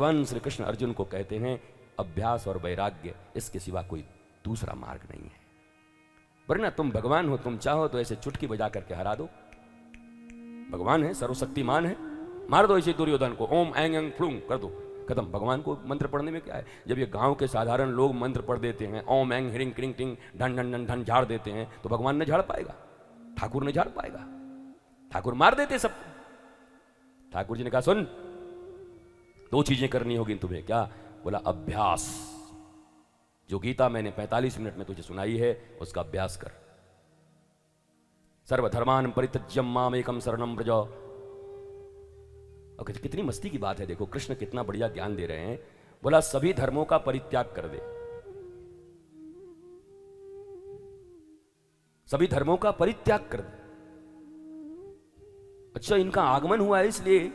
भगवान श्री कृष्ण अर्जुन को कहते हैं अभ्यास और वैराग्य, इसके सिवा कोई दूसरा मार्ग नहीं है। वरना तुम भगवान हो, तुम चाहो तो ऐसे चुटकी बजा करके हरा दो। भगवान है, सर्वशक्तिमान है, मार दो इसे दुर्योधन को, ओम ऐंग ऐंग फ्लूंग कर दो, खत्म। भगवान को मंत्र पढ़ने में क्या है? जब ये गांव के साधारण लोग मंत्र पढ़ देते हैं, ओम ऐंग हिरिंग क्रिंग टिंग ढन ढन ढन ढन झाड़ देते हैं, तो भगवान ने झाड़ पाएगा? ठाकुर ने झाड़ पाएगा? ठाकुर मार देते सब। ठाकुर जी ने कहा सुन, दो चीजें करनी होगी तुम्हें। क्या? बोला अभ्यास। जो गीता मैंने 45 मिनट में तुझे सुनाई है उसका अभ्यास कर। सर्वधर्मान परित्यज्यम माम एकम शरणम व्रज। और कितनी मस्ती की बात है, देखो कृष्ण कितना बढ़िया ज्ञान दे रहे हैं। बोला सभी धर्मों का परित्याग कर दे, सभी धर्मों का परित्याग कर दे। अच्छा, इनका आगमन हुआ है इसलिए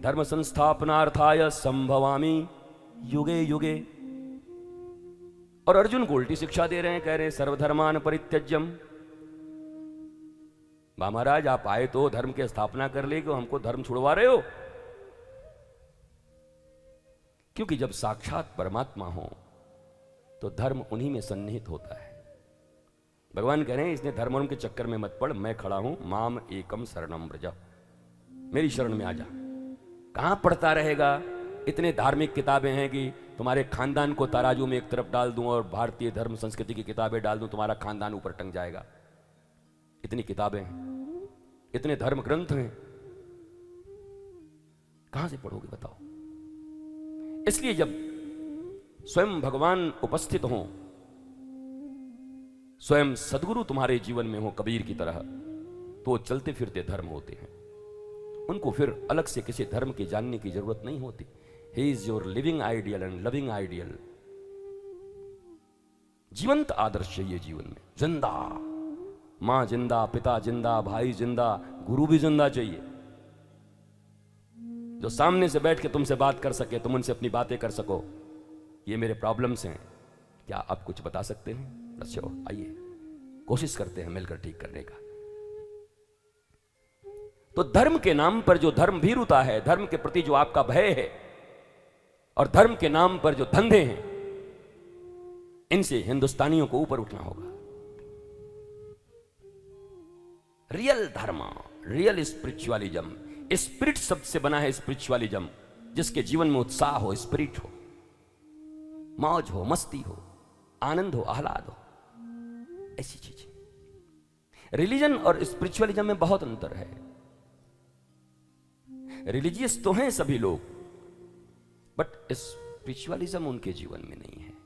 धर्म संस्थापनार्थाय संभवामि युगे युगे। और अर्जुन को उल्टी शिक्षा दे रहे हैं, कह रहे हैं सर्वधर्मान परित्यज्यम। महाराज आप आए तो धर्म की स्थापना कर ले, क्यों हमको धर्म छुड़वा रहे हो? क्योंकि जब साक्षात परमात्मा हो तो धर्म उन्हीं में सन्निहित होता है। भगवान कह रहे हैं इसने धर्म के चक्कर में मत पड़, मैं खड़ा हूं, माम एकम शरणम व्रज, मेरी शरण में आ जा। कहां पढ़ता रहेगा? इतने धार्मिक किताबें हैं कि तुम्हारे खानदान को तराजू में एक तरफ डाल दूं और भारतीय धर्म संस्कृति की किताबें डाल दूं, तुम्हारा खानदान ऊपर टंग जाएगा। इतनी किताबें हैं, इतने धर्म ग्रंथ हैं, कहां से पढ़ोगे बताओ? इसलिए जब स्वयं भगवान उपस्थित हों, स्वयं सदगुरु तुम्हारे जीवन में हो कबीर की तरह, तो चलते फिरते धर्म होते हैं। उनको फिर अलग से किसी धर्म की जानने की जरूरत नहीं होती। He is your living ideal and loving ideal. जीवंत आदर्श चाहिए जीवन में, जिंदा। मां जिंदा, पिता जिंदा, भाई जिंदा, गुरु भी जिंदा चाहिए, जो सामने से बैठ के तुमसे बात कर सके, तुम उनसे अपनी बातें कर सको। ये मेरे प्रॉब्लम्स हैं, क्या आप कुछ बता सकते हैं? अच्छा आइए कोशिश करते हैं मिलकर ठीक करने का। तो धर्म के नाम पर जो धर्म भीरुता है, धर्म के प्रति जो आपका भय है, और धर्म के नाम पर जो धंधे हैं, इनसे हिंदुस्तानियों को ऊपर उठना होगा। रियल धर्म, रियल स्पिरिचुअलिज्म, स्पिरिट शब्द से बना है स्पिरिचुअलिज्म, जिसके जीवन में उत्साह हो, स्पिरिट हो, मौज हो, मस्ती हो, आनंद हो, आह्लाद हो, ऐसी चीजें। रिलीजन और स्पिरिचुअलिज्म में बहुत अंतर है। रिलीजियस तो हैं सभी लोग, बट स्पिरिचुअलिज्म उनके जीवन में नहीं है।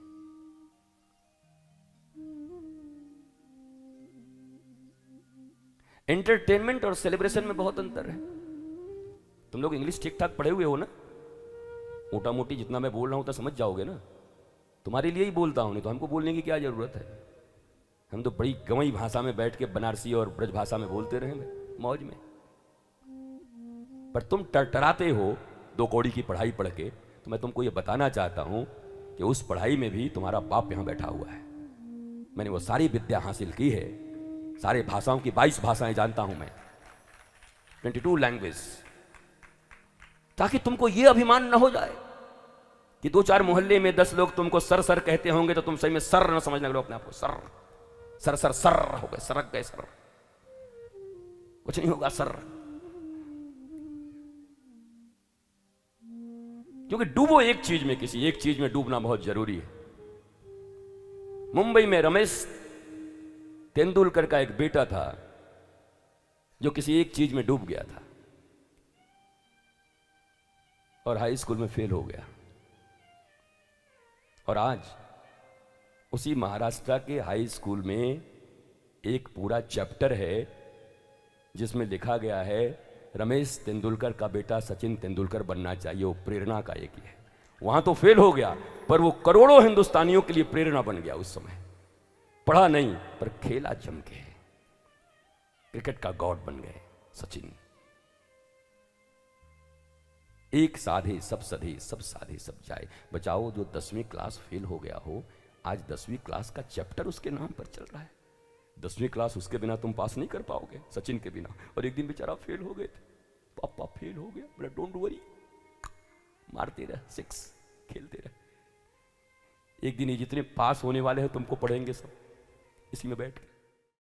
एंटरटेनमेंट और सेलिब्रेशन में बहुत अंतर है। तुम लोग इंग्लिश ठीक ठाक पढ़े हुए हो ना? मोटा मोटी जितना मैं बोल रहा हूं तो समझ जाओगे ना। तुम्हारे लिए ही बोलता हूं, नहीं तो हमको बोलने की क्या जरूरत है? हम तो बड़ी गंवई भाषा में बैठ के बनारसी और ब्रज भाषा में बोलते रहे मौज में। पर तुम टरटराते हो दो कौड़ी की पढ़ाई पढ़ के, तो मैं तुमको ये बताना चाहता हूं कि उस पढ़ाई में भी तुम्हारा बाप यहां बैठा हुआ है। मैंने वो सारी विद्या हासिल की है, सारे भाषाओं की 22 भाषाएं जानता हूं मैं, 22 लैंग्वेज, ताकि तुमको ये अभिमान न हो जाए कि दो चार मोहल्ले में 10 लोग तुमको सर सर कहते होंगे तो तुम सही में सर न समझने लगो अपने आप को। सर सर सर सर हो गए, सरक गए सर, कुछ नहीं होगा सर। क्योंकि डूबो एक चीज में, किसी एक चीज में डूबना बहुत जरूरी है। मुंबई में रमेश तेंदुलकर का एक बेटा था जो किसी एक चीज में डूब गया था और हाई स्कूल में फेल हो गया। और आज उसी महाराष्ट्र के हाई स्कूल में एक पूरा चैप्टर है जिसमें लिखा गया है रमेश तेंदुलकर का बेटा सचिन तेंदुलकर बनना चाहिए। वो प्रेरणा का एक ही है। वहां तो फेल हो गया, पर वो करोड़ों हिंदुस्तानियों के लिए प्रेरणा बन गया। उस समय पढ़ा नहीं पर खेला जम के, क्रिकेट का गॉड बन गए सचिन। एक साधे सब सधे, सब साधे सब जाए। बचाओ जो 10वीं क्लास फेल हो गया हो, आज 10वीं क्लास का चैप्टर उसके नाम पर चल रहा है। 10वीं क्लास उसके बिना तुम पास नहीं कर पाओगे, सचिन के बिना। और एक दिन बेचारा फेल हो गए थे, पापा फेल हो गया, बोला डोंट वरी, मारते रह, सिक्स खेलते रह। एक दिन ये जितने पास होने वाले हैं तुमको पढ़ेंगे सब इसी में बैठ के।